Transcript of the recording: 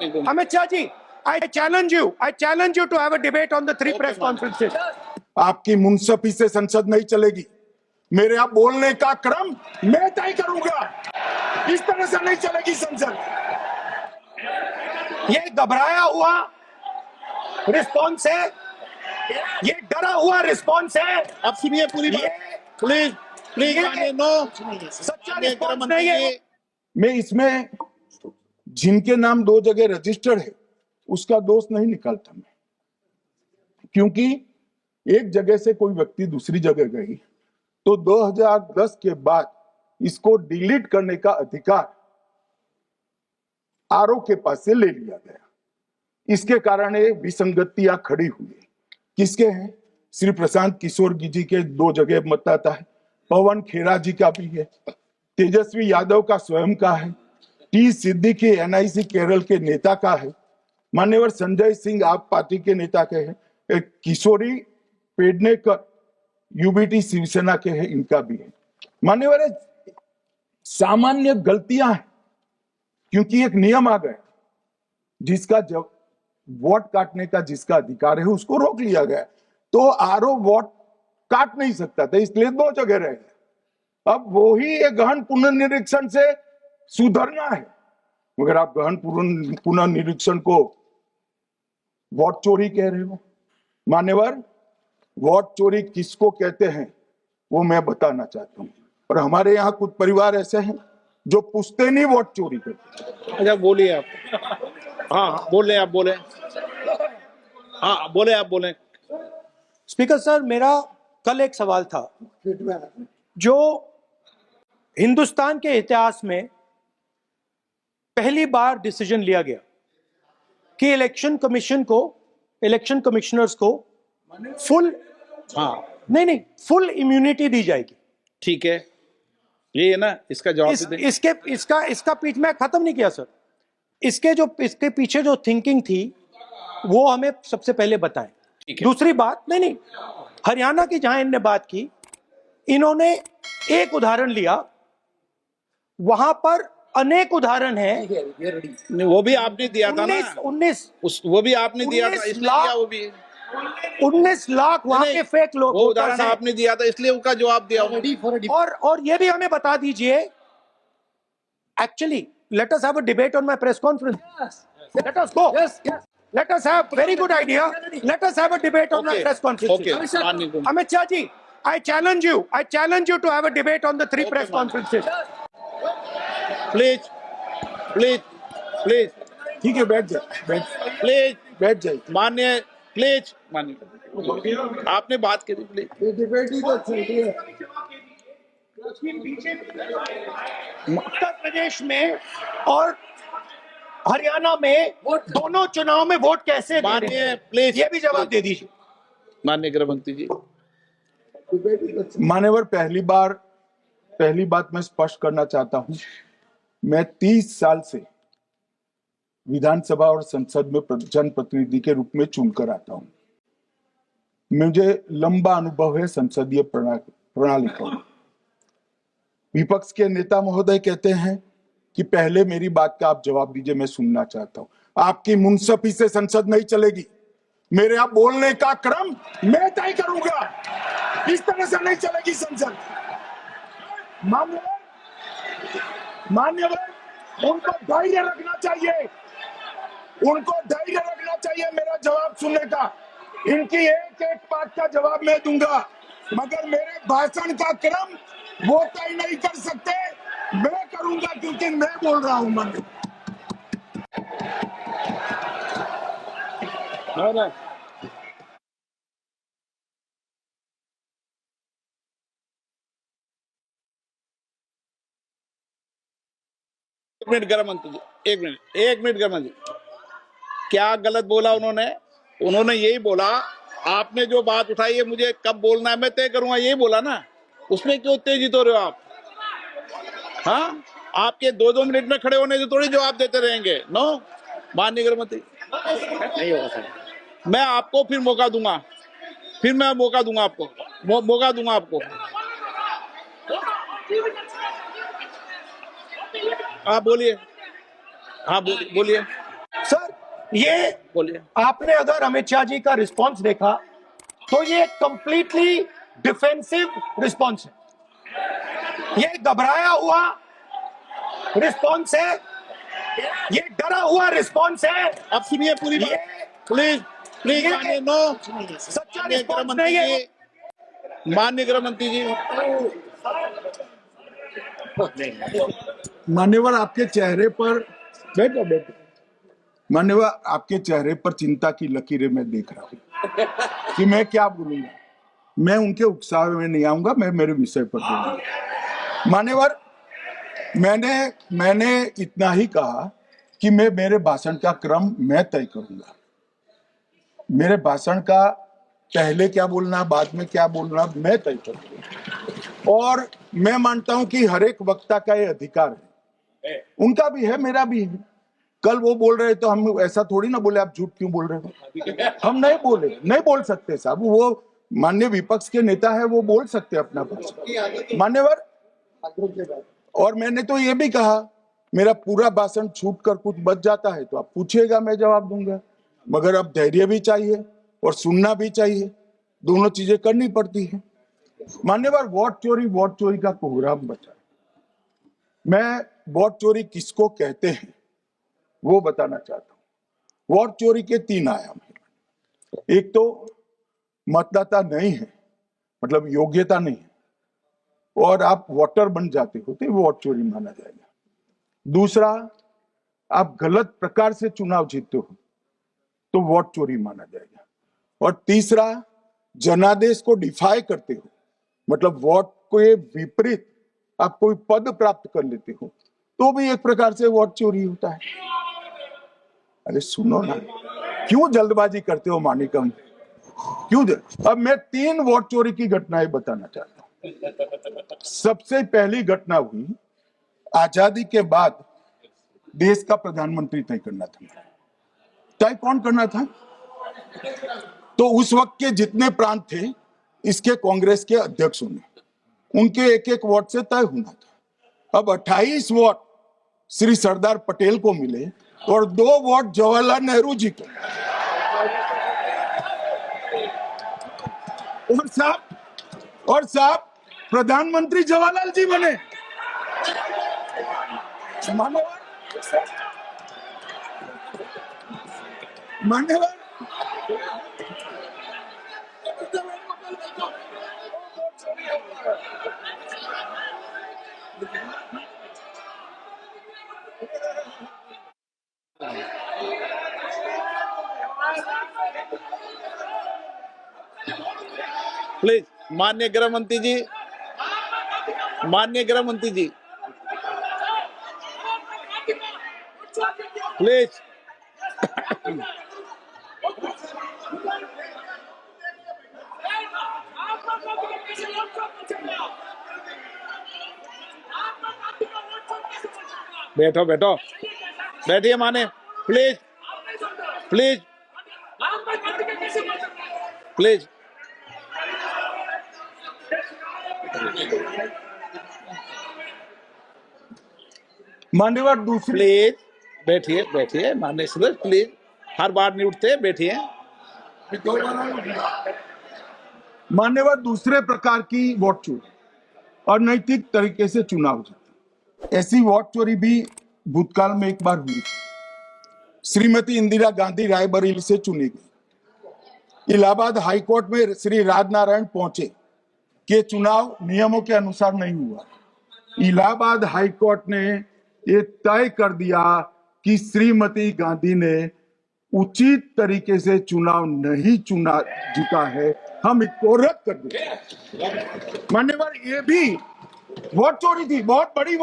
Amit Shah ji, I challenge you to have a debate on the three press conferences. आपकी मुंसफी से संसद नहीं चलेगी। मेरे यहाँ बोलने का क्रम मैं तय करूंगा। इस तरह से नहीं चलेगी संसद। ये घबराया हुआ रिस्पॉन्स है, ये डरा हुआ रिस्पॉन्स है। अब सुनिए पूरी बात, प्लीज प्लीज। नो, सच्चा रिस्पॉन्स नहीं है। मैं इसमें जिनके नाम 2 जगह रजिस्टर्ड है उसका दोष नहीं निकालता मैं, क्योंकि एक जगह से कोई व्यक्ति दूसरी जगह गई तो 2010 के बाद इसको डिलीट करने का अधिकार आरओ के पास से ले लिया गया। इसके कारण ये विसंगतियां खड़ी हुई। किसके हैं? श्री प्रशांत किशोर जी के 2 जगह मतदाता है, पवन खेरा जी का भी है, तेजस्वी यादव का स्वयं का है, टी सिद्दीकी एनआईसी केरल के नेता का है, मान्यवर संजय सिंह आप पार्टी के नेता के हैं, किशोरी पेडनेकर यूबीटी शिवसेना के हैं, इनका भी है। मान्यवर सामान्य गलतियां हैं, क्योंकि एक नियम आ गया जिसका जब वोट काटने का जिसका अधिकार है उसको रोक लिया गया, तो आरओ वोट काट नहीं सकता था, इसलिए 2 जगह रह गए। अब वही एक गहन पुनर्निरीक्षण से सुधरना है, मगर आप गहन पुनर्निरीक्षण को वोट चोरी कह रहे हो। मान्यवर, वोट चोरी किसको कहते हैं वो मैं बताना चाहता हूँ, और हमारे यहाँ कुछ परिवार ऐसे हैं जो पुश्तैनी वोट चोरी करते हैं। अच्छा बोलिए आप। हाँ बोले आप, बोले। हाँ बोले आप, बोले। स्पीकर सर, मेरा कल एक सवाल था जो हिंदुस्तान के इतिहास में पहली बार डिसीजन लिया गया कि इलेक्शन कमिश्नर्स को फुल फुल इम्यूनिटी दी जाएगी। ठीक है, ये है ना, इसका जवाब इसका पीछ मैं खत्म नहीं किया सर। इसके पीछे जो थिंकिंग थी वो हमें सबसे पहले बताएं। दूसरी बात, नहीं, हरियाणा की जहां इन्होंने बात की, इन्होंने एक उदाहरण लिया, वहां पर अनेक उदाहरण हैं। वो भी आपने दिया था ना, 19 वो भी आपने दिया था, इसलिए दिया वो भी। 19 लाख वहां के फेक लोग, वो उदाहरण आपने दिया था, इसलिए उसका जवाब दिया। और ये भी हमें बता दीजिए, actually let us have a debate on my press conference. Yes. Let us go. Yes. Let us have, very good idea. Let us have a debate on my press conference. Okay. Amit Shah ji, I challenge you to have a debate on the three press conferences. Please. ठीक है, बैठ जाए, बैठ जाए। मान्य, please मान्य, आपने बात करी, प्लीज। डिबेट ही तो चल रही है। उत्तर प्रदेश में और हरियाणा में दोनों चुनाव में वोट कैसे दे रहे हैं? प्लीज ये भी जवाब दे दीजिए। माननीय गृहमंत्री जी। मान्यवर, पहली बात मैं स्पष्ट करना चाहता हूं, मैं 30 साल से विधानसभा और संसद में जनप्रतिनिधि के रूप में चुनकर आता हूं। मुझे लंबा अनुभव है संसदीय प्रणाली का। विपक्ष के नेता महोदय कहते हैं कि पहले मेरी बात का आप जवाब दीजिए, मैं सुनना चाहता हूं। आपकी मुंसफी से संसद नहीं चलेगी। मेरे यहाँ बोलने का क्रम मैं तय करूंगा। इस तरह से नहीं चलेगी संसद। मान्यवर, उनको धैर्य रखना चाहिए, मेरा जवाब सुनने का। इनकी एक बात का जवाब मैं दूंगा, मगर मेरे भाषण का क्रम वो तय नहीं कर सकते, मैं करूंगा, क्योंकि मैं बोल रहा हूं मन। एक मिनट गृहमंत्री जी, एक मिनट गृहमंत्री जी, क्या गलत बोला उन्होंने यही बोला, आपने जो बात उठाई है मुझे कब बोलना है मैं तय करूंगा, यही बोला ना। उसमें क्यों उत्तेजित हो रहे हो आप? हाँ, आपके 2-2 मिनट में खड़े होने से थोड़ी जवाब देते रहेंगे। नो, माननीय गृहमंत्री, नहीं होगा सर। मैं आपको फिर मौका दूंगा, आपको। आप बोलिए। हाँ बोलिए। सर, ये बोलिए। आपने अगर अमित शाह जी का रिस्पॉन्स देखा तो ये कंप्लीटली डिफेंसिव रिस्पॉन्स है, ये घबराया हुआ रिस्पॉन्स है, ये डरा हुआ रिस्पॉन्स है। अब सुनिए पूरी बात, प्लीज प्लीज। माननीय नो, सच्चा माननीय गृह रिस्पॉन्स मंत्री नहीं है। जी, माननीय गृह मंत्री जी, मान्यवर आपके चेहरे पर बैठो बैठो, मान्यवर आपके चेहरे पर चिंता की लकीरें मैं देख रहा हूं कि मैं क्या बोलूंगा। मैं उनके उकसावे में नहीं आऊंगा, मैं मेरे विषय पर बोलूंगा। मान्यवर, मैंने इतना ही कहा कि मैं मेरे भाषण का क्रम मैं तय करूंगा। मेरे भाषण का पहले क्या बोलना, बाद में क्या बोलना, मैं तय करूंगा। और मैं मानता हूं कि हर एक वक्ता का ये अधिकार है, उनका भी है, मेरा भी है। कल वो बोल रहे तो हम ऐसा थोड़ी ना बोले आप झूठ क्यों बोल रहे हो, हम नहीं बोले, नहीं बोल सकते साहब। वो माननीय विपक्ष के नेता है, वो बोल सकते अपना भाषण मान्यवर। और मैंने तो ये भी कहा, मेरा पूरा भाषण छूट कर कुछ बच जाता है तो आप पूछिएगा, मैं जवाब दूंगा। मगर अब धैर्य भी चाहिए और सुनना भी चाहिए, दोनों चीजें करनी पड़ती है। मान्यवर, वोट चोरी का कोहराम बचा। मैं वोट चोरी किसको कहते हैं वो बताना चाहता हूं। वोट चोरी के 3 आयाम हैं। एक तो मतदाता नहीं है, मतलब योग्यता नहीं है, और आप वोटर बन जाते हो तो वोट चोरी माना जाएगा। दूसरा, आप गलत प्रकार से चुनाव जीतते हो तो वोट चोरी माना जाएगा। और तीसरा, जनादेश को डिफाई करते हो, मतलब वोट के विपरीत आप कोई पद प्राप्त कर लेते हो तो भी एक प्रकार से वोट चोरी होता है। अरे सुनो ना, क्यों जल्दबाजी करते हो मानिकम, क्यों? अब मैं 3 वोट चोरी की घटनाएं बताना चाहता हूं। सबसे पहली घटना हुई आजादी के बाद, देश का प्रधानमंत्री तय करना था। तय कौन करना था? तो उस वक्त के जितने प्रांत थे, इसके कांग्रेस के अध्यक्षों ने, उनके एक एक वोट से तय होना था। अब 28 वोट श्री सरदार पटेल को मिले और 2 वोट जवाहरलाल नेहरू जी को। और साहब प्रधानमंत्री जवाहरलाल जी बने। मान्यवर, प्लीज। माननीय गृह मंत्री जी, माननीय गृह मंत्री जी, प्लीज। बैठो बैठो, बैठिए माने, प्लीज प्लीज प्लीज। मान्यवर, दूसरी, प्लीज बैठिए बैठिए माननीय सदस्य, प्लीज, हर बार नहीं उठते, बैठिए। मान्यवर, दूसरे प्रकार की वोट चोरी, अनैतिक तरीके से चुनाव जीते, ऐसी वोट चोरी भी भूतकाल में एक बार हुई थी। श्रीमती इंदिरा गांधी रायबरेली से चुनी गई। इलाहाबाद हाईकोर्ट में श्री राजनारायण पहुंचे कि चुनाव नियमों के अनुसार नहीं हुआ। इलाहाबाद हाईकोर्ट ने ये तय कर दिया कि श्रीमती गांधी ने उचित तरीके से चुनाव नहीं जीता है, हम इसको रद्द कर देते हैं। मान्यवर, ये भी वोट चोरी थी, बहुत बड़ी वोट